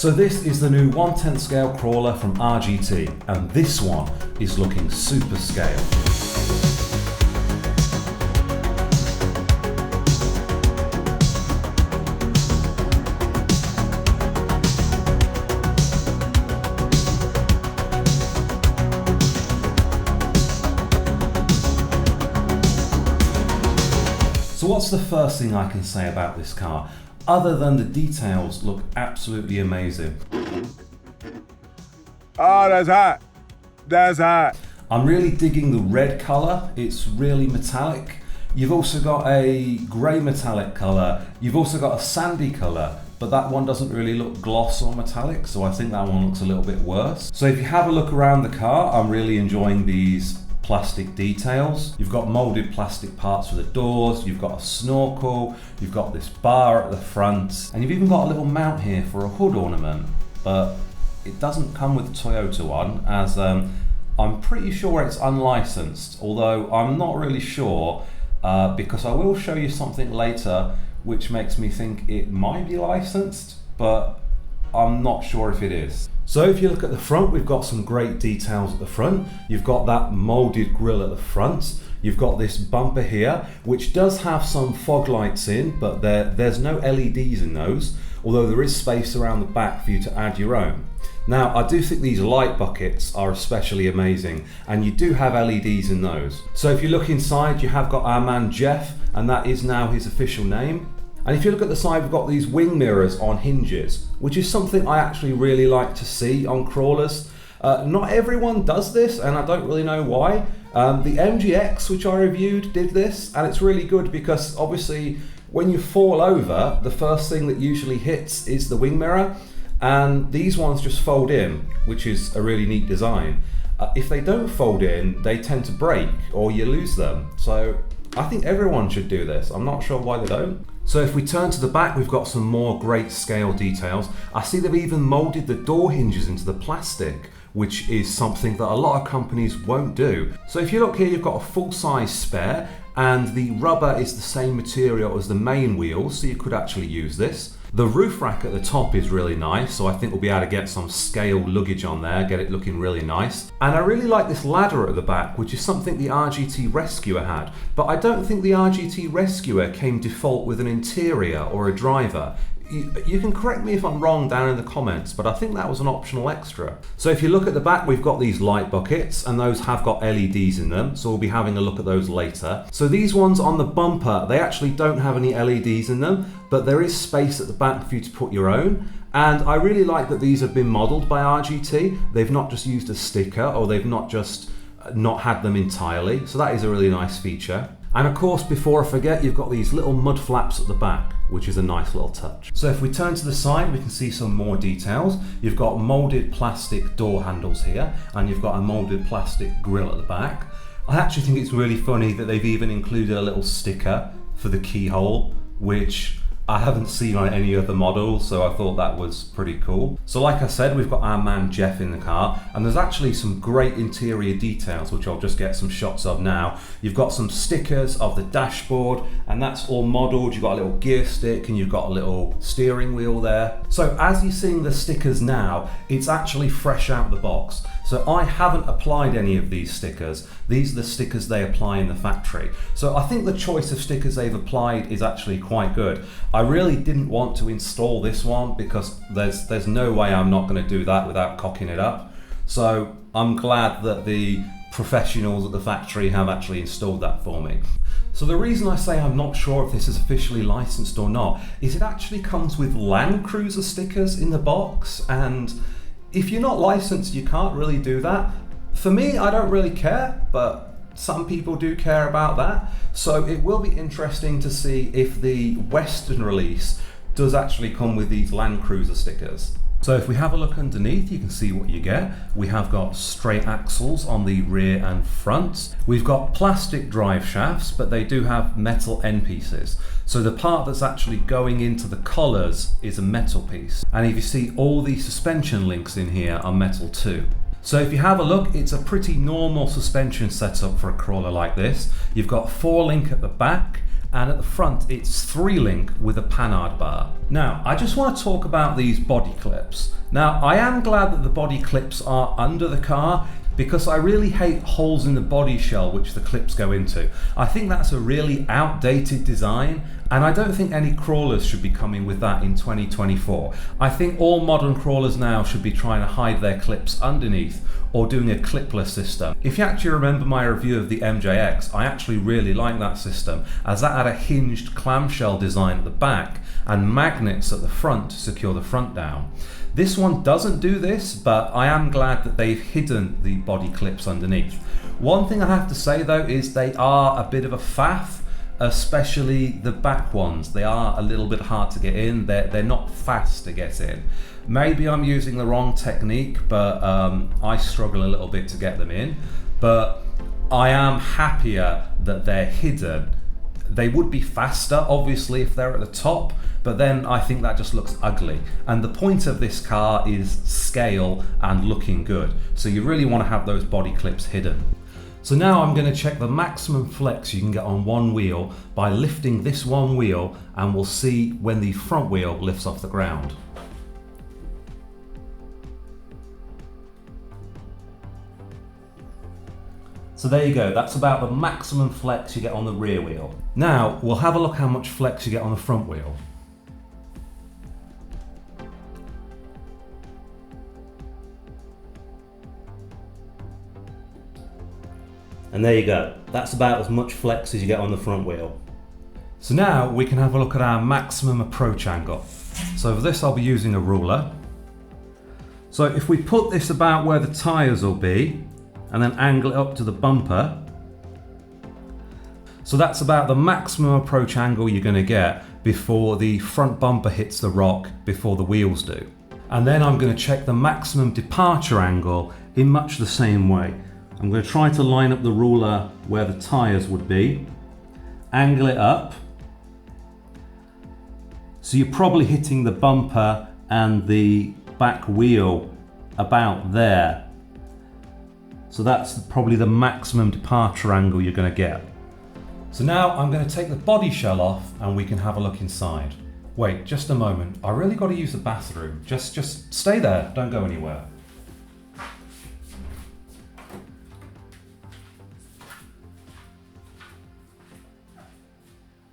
So this is the new 1/10 scale crawler from RGT, and this one is looking super scale. So what's the first thing I can say about this car? Other than the details look absolutely amazing. Oh, that's hot. That's hot. I'm really digging the red colour. It's really metallic. You've also got a grey metallic colour. You've also got a sandy colour, but that one doesn't really look gloss or metallic, so I think that one looks a little bit worse. So if you have a look around the car, I'm really enjoying these plastic details. You've got molded plastic parts for the doors, you've got a snorkel, you've got this bar at the front, and you've even got a little mount here for a hood ornament, but it doesn't come with the Toyota one, as I'm pretty sure it's unlicensed, although I'm not really sure because I will show you something later which makes me think it might be licensed, but I'm not sure if it is. So if you look at the front, we've got some great details at the front. You've got that molded grille at the front. You've got this bumper here, which does have some fog lights in, but there's no LEDs in those, although there is space around the back for you to add your own. Now, I do think these light buckets are especially amazing, and you do have LEDs in those. So if you look inside, you have got our man Jeff, and that is now his official name. And if you look at the side, we've got these wing mirrors on hinges, which is something I actually really like to see on crawlers. Not everyone does this, and I don't really know why. The MGX, which I reviewed, did this, and it's really good because obviously when you fall over, the first thing that usually hits is the wing mirror, and these ones just fold in, which is a really neat design. If they don't fold in, they tend to break or you lose them. So I think everyone should do this. I'm not sure why they don't. So if we turn to the back, we've got some more great scale details. I see they've even molded the door hinges into the plastic, which is something that a lot of companies won't do. So if you look here, you've got a full-size spare, and the rubber is the same material as the main wheels, so you could actually use this. The roof rack at the top is really nice, so I think we'll be able to get some scale luggage on there, get it looking really nice. And I really like this ladder at the back, which is something the RGT Rescuer had, but I don't think the RGT Rescuer came default with an interior or a driver. You can correct me if I'm wrong down in the comments, but I think that was an optional extra. So if you look at the back, we've got these light buckets, and those have got LEDs in them, so we'll be having a look at those later. So these ones on the bumper, they actually don't have any LEDs in them, but there is space at the back for you to put your own. And I really like that these have been modelled by RGT. They've not just used a sticker, or they've not just not had them entirely, so that is a really nice feature. And of course, before I forget, you've got these little mud flaps at the back, which is a nice little touch. So if we turn to the side, we can see some more details. You've got molded plastic door handles here, and you've got a molded plastic grille at the back. I actually think it's really funny that they've even included a little sticker for the keyhole, which I haven't seen on any other model, so I thought that was pretty cool. So like I said, we've got our man Jeff in the car, and there's actually some great interior details, which I'll just get some shots of now. You've got some stickers of the dashboard, and that's all modelled. You've got a little gear stick, and you've got a little steering wheel there. So as you're seeing the stickers now, it's actually fresh out the box. So I haven't applied any of these stickers. These are the stickers they apply in the factory. So I think the choice of stickers they've applied is actually quite good. I really didn't want to install this one because there's no way I'm not going to do that without cocking it up. So I'm glad that the professionals at the factory have actually installed that for me. So the reason I say I'm not sure if this is officially licensed or not is it actually comes with Land Cruiser stickers in the box, and if you're not licensed, you can't really do that. For me, I don't really care, but some people do care about that. So it will be interesting to see if the Western release does actually come with these Land Cruiser stickers. So if we have a look underneath, you can see what you get. We have got straight axles on the rear and front. We've got plastic drive shafts, but they do have metal end pieces. So the part that's actually going into the collars is a metal piece. And if you see, all the suspension links in here are metal too. So if you have a look, it's a pretty normal suspension setup for a crawler like this. You've got 4-link at the back, and at the front it's 3-link with a panhard bar. Now, I just want to talk about these body clips. Now, I am glad that the body clips are under the car, because I really hate holes in the body shell which the clips go into. I think that's a really outdated design, and I don't think any crawlers should be coming with that in 2024. I think all modern crawlers now should be trying to hide their clips underneath or doing a clipless system. If you actually remember my review of the MJX, I actually really like that system, as that had a hinged clamshell design at the back and magnets at the front to secure the front down. This one doesn't do this, but I am glad that they've hidden the body clips underneath. One thing I have to say though is they are a bit of a faff, especially the back ones. They are a little bit hard to get in. They're not fast to get in. Maybe I'm using the wrong technique, but I struggle a little bit to get them in. But I am happier that they're hidden. They would be faster, obviously, if they're at the top, but then I think that just looks ugly. And the point of this car is scale and looking good. So you really want to have those body clips hidden. So now I'm going to check the maximum flex you can get on one wheel by lifting this one wheel, and we'll see when the front wheel lifts off the ground. So there you go, that's about the maximum flex you get on the rear wheel. Now we'll have a look how much flex you get on the front wheel. And there you go, that's about as much flex as you get on the front wheel. So now we can have a look at our maximum approach angle. So for this I'll be using a ruler. So if we put this about where the tyres will be, and then angle it up to the bumper. So that's about the maximum approach angle you're going to get before the front bumper hits the rock, before the wheels do. And then I'm going to check the maximum departure angle in much the same way. I'm going to try to line up the ruler where the tyres would be, angle it up. So you're probably hitting the bumper and the back wheel about there. So that's probably the maximum departure angle you're going to get. So now I'm going to take the body shell off and we can have a look inside. Wait, just a moment. I really got to use the bathroom. Just stay there. Don't go anywhere.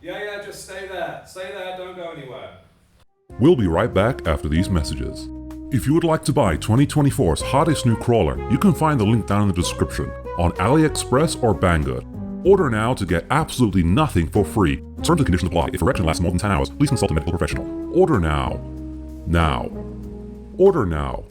Yeah, just stay there. Stay there. Don't go anywhere. We'll be right back after these messages. If you would like to buy 2024's hottest new crawler, you can find the link down in the description on AliExpress or Banggood. Order now to get absolutely nothing for free. Terms and conditions apply. If erection lasts more than 10 hours, please consult a medical professional. Order now. Now. Order now.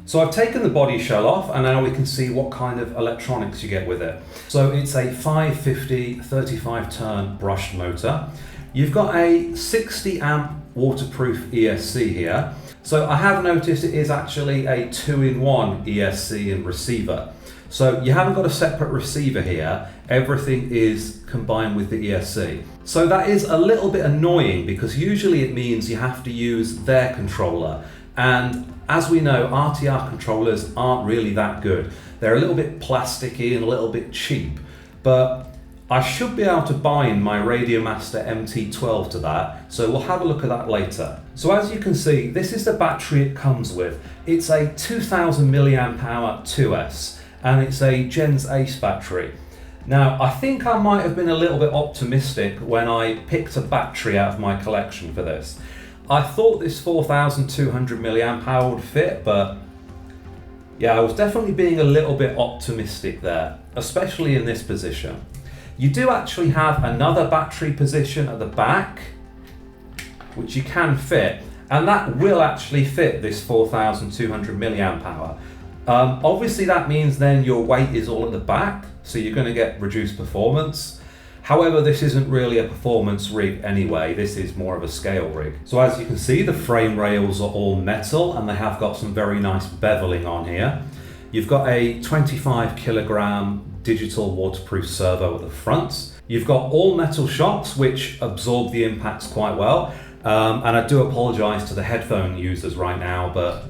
So I've taken the body shell off and now we can see what kind of electronics you get with it. So it's a 550 35 turn brushed motor. You've got a 60 amp waterproof ESC here. So I have noticed it is actually a 2-in-1 ESC and receiver. So you haven't got a separate receiver here, everything is combined with the ESC. So that is a little bit annoying because usually it means you have to use their controller. And as we know, RTR controllers aren't really that good. They're a little bit plasticky and a little bit cheap, but I should be able to bind my Radiomaster MT12 to that, so we'll have a look at that later. So as you can see, this is the battery it comes with. It's a 2000 milliamp hour 2S, and it's a Gens Ace battery. Now, I think I might have been a little bit optimistic when I picked a battery out of my collection for this. I thought this 4200 milliamp hour would fit, but yeah, I was definitely being a little bit optimistic there, especially in this position. You do actually have another battery position at the back, which you can fit, and that will actually fit this 4200 milliamp hour. Obviously that means then your weight is all at the back, so you're going to get reduced performance. However, this isn't really a performance rig anyway, this is more of a scale rig. So as you can see, the frame rails are all metal and they have got some very nice beveling on here. You've got a 25 kilogram digital waterproof servo at the front. You've got all metal shocks which absorb the impacts quite well. And I do apologise to the headphone users right now, but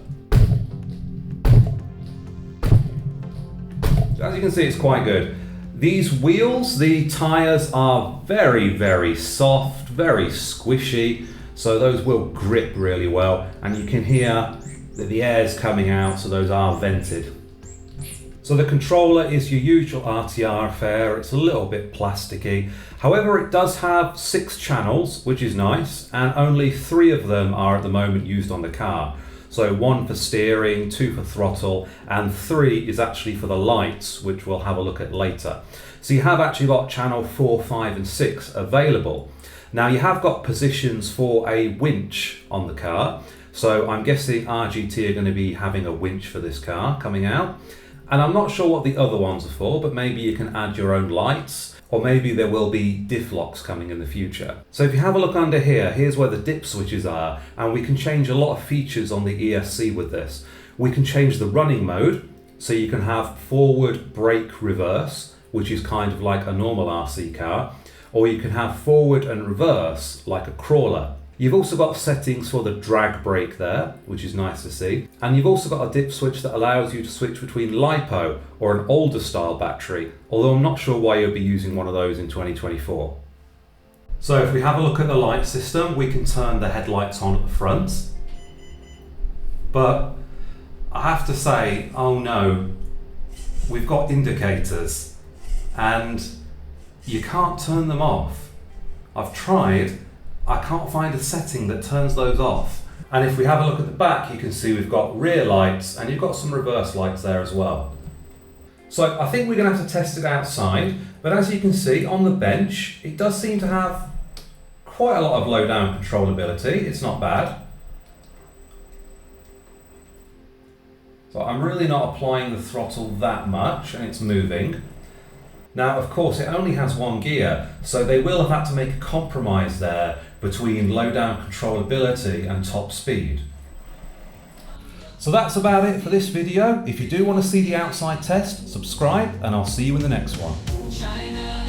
as you can see, it's quite good. These wheels, the tyres are very, very soft, very squishy, so those will grip really well, and you can hear that the air's coming out, so those are vented. So the controller is your usual RTR affair. It's a little bit plasticky. However, it does have 6 channels, which is nice, and only 3 of them are at the moment used on the car. So 1 for steering, 2 for throttle, and 3 is actually for the lights, which we'll have a look at later. So you have actually got channel 4, 5 and 6 available. Now you have got positions for a winch on the car. So I'm guessing RGT are going to be having a winch for this car coming out. And I'm not sure what the other ones are for, but maybe you can add your own lights, or maybe there will be diff locks coming in the future. So if you have a look under here, here's where the dip switches are, and we can change a lot of features on the ESC with this. We can change the running mode, so you can have forward, brake, reverse, which is kind of like a normal RC car, or you can have forward and reverse like a crawler. You've also got settings for the drag brake there, which is nice to see. And you've also got a dip switch that allows you to switch between LiPo or an older style battery, although I'm not sure why you'll be using one of those in 2024. So if we have a look at the light system, we can turn the headlights on at the front. But I have to say, oh no, we've got indicators and you can't turn them off. I've tried. I can't find a setting that turns those off. And if we have a look at the back, you can see we've got rear lights and you've got some reverse lights there as well. So I think we're going to have to test it outside, but as you can see on the bench, it does seem to have quite a lot of low down controllability. It's not bad. So I'm really not applying the throttle that much and it's moving. Now, of course, it only has 1 gear, so they will have had to make a compromise there between low down controllability and top speed. So that's about it for this video. If you do want to see the outside test, subscribe and I'll see you in the next one. China.